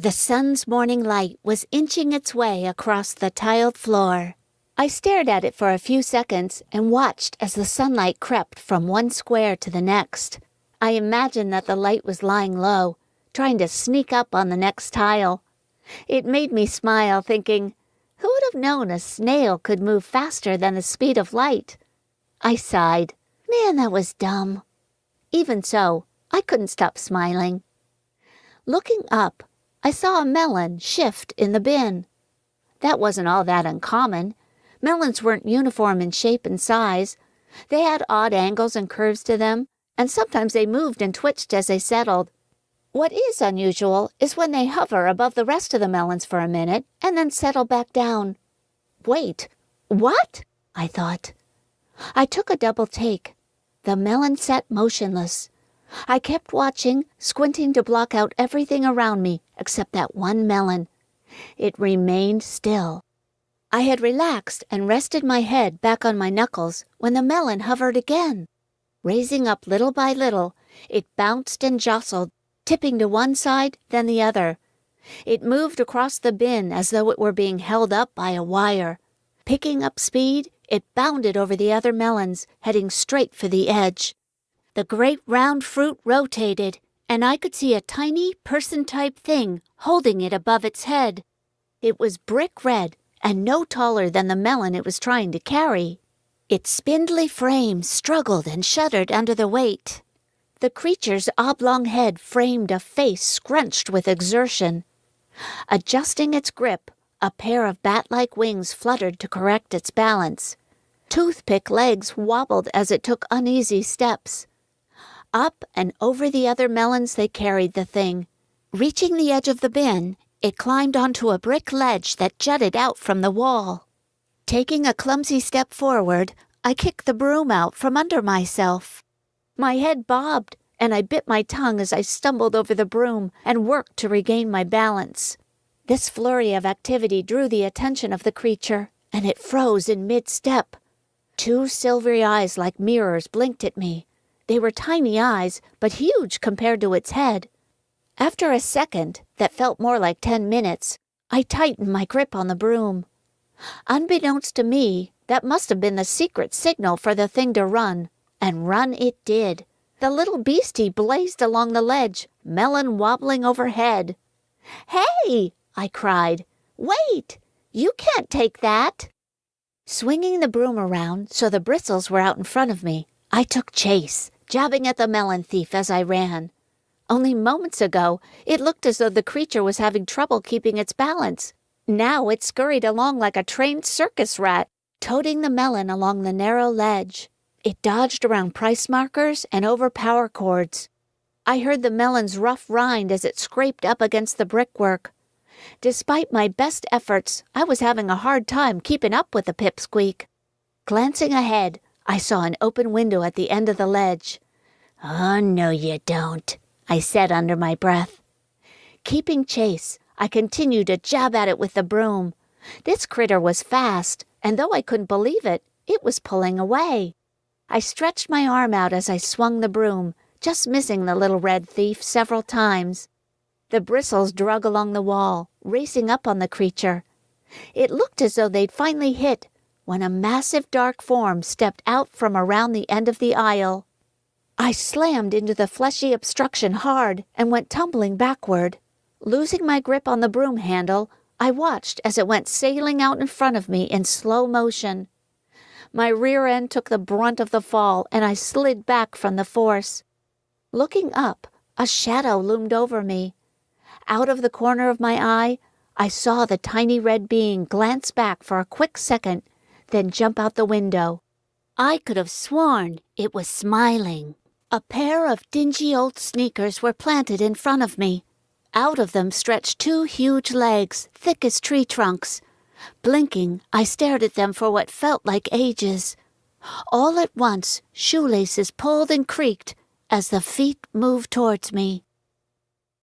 The sun's morning light was inching its way across the tiled floor. I stared at it for a few seconds and watched as the sunlight crept from one square to the next. I imagined that the light was lying low, trying to sneak up on the next tile. It made me smile, thinking, who would have known a snail could move faster than the speed of light? I sighed. Man, that was dumb. Even so, I couldn't stop smiling. Looking up, I saw a melon shift in the bin. That wasn't all that uncommon. Melons weren't uniform in shape and size. They had odd angles and curves to them, and sometimes they moved and twitched as they settled. What is unusual is when they hover above the rest of the melons for a minute and then settle back down. Wait, what? I thought. I took a double take. The melon sat motionless. I kept watching, squinting to block out everything around me except that one melon. It remained still. I had relaxed and rested my head back on my knuckles when the melon hovered again. Raising up little by little, it bounced and jostled, tipping to one side, then the other. It moved across the bin as though it were being held up by a wire. Picking up speed, it bounded over the other melons, heading straight for the edge. The great round fruit rotated, and I could see a tiny person-type thing holding it above its head. It was brick red and no taller than the melon it was trying to carry. Its spindly frame struggled and shuddered under the weight. The creature's oblong head framed a face scrunched with exertion. Adjusting its grip, a pair of bat-like wings fluttered to correct its balance. Toothpick legs wobbled as it took uneasy steps. Up and over the other melons they carried the thing. Reaching the edge of the bin, it climbed onto a brick ledge that jutted out from the wall. Taking a clumsy step forward, I kicked the broom out from under myself. My head bobbed, and I bit my tongue as I stumbled over the broom and worked to regain my balance. This flurry of activity drew the attention of the creature, and it froze in mid-step. Two silvery eyes like mirrors blinked at me. They were tiny eyes, but huge compared to its head. After a second that felt more like 10 minutes, I tightened my grip on the broom. Unbeknownst to me, that must have been the secret signal for the thing to run, and run it did. The little beastie blazed along the ledge, melon wobbling overhead. "Hey!" I cried. "Wait! You can't take that!" Swinging the broom around so the bristles were out in front of me, I took chase, jabbing at the melon thief as I ran. Only moments ago, it looked as though the creature was having trouble keeping its balance. Now it scurried along like a trained circus rat, toting the melon along the narrow ledge. It dodged around price markers and over power cords. I heard the melon's rough rind as it scraped up against the brickwork. Despite my best efforts, I was having a hard time keeping up with the pipsqueak. Glancing ahead, I saw an open window at the end of the ledge. "Oh, no you don't," I said under my breath. Keeping chase, I continued to jab at it with the broom. This critter was fast, and though I couldn't believe it, it was pulling away. I stretched my arm out as I swung the broom, just missing the little red thief several times. The bristles drug along the wall, racing up on the creature. It looked as though they'd finally hit, when a massive dark form stepped out from around the end of the aisle. I slammed into the fleshy obstruction hard and went tumbling backward. Losing my grip on the broom handle, I watched as it went sailing out in front of me in slow motion. My rear end took the brunt of the fall, and I slid back from the force. Looking up, a shadow loomed over me. Out of the corner of my eye, I saw the tiny red being glance back for a quick second, then jump out the window. I could have sworn it was smiling. A pair of dingy old sneakers were planted in front of me. Out of them stretched two huge legs, thick as tree trunks. Blinking, I stared at them for what felt like ages. All at once, shoelaces pulled and creaked as the feet moved towards me.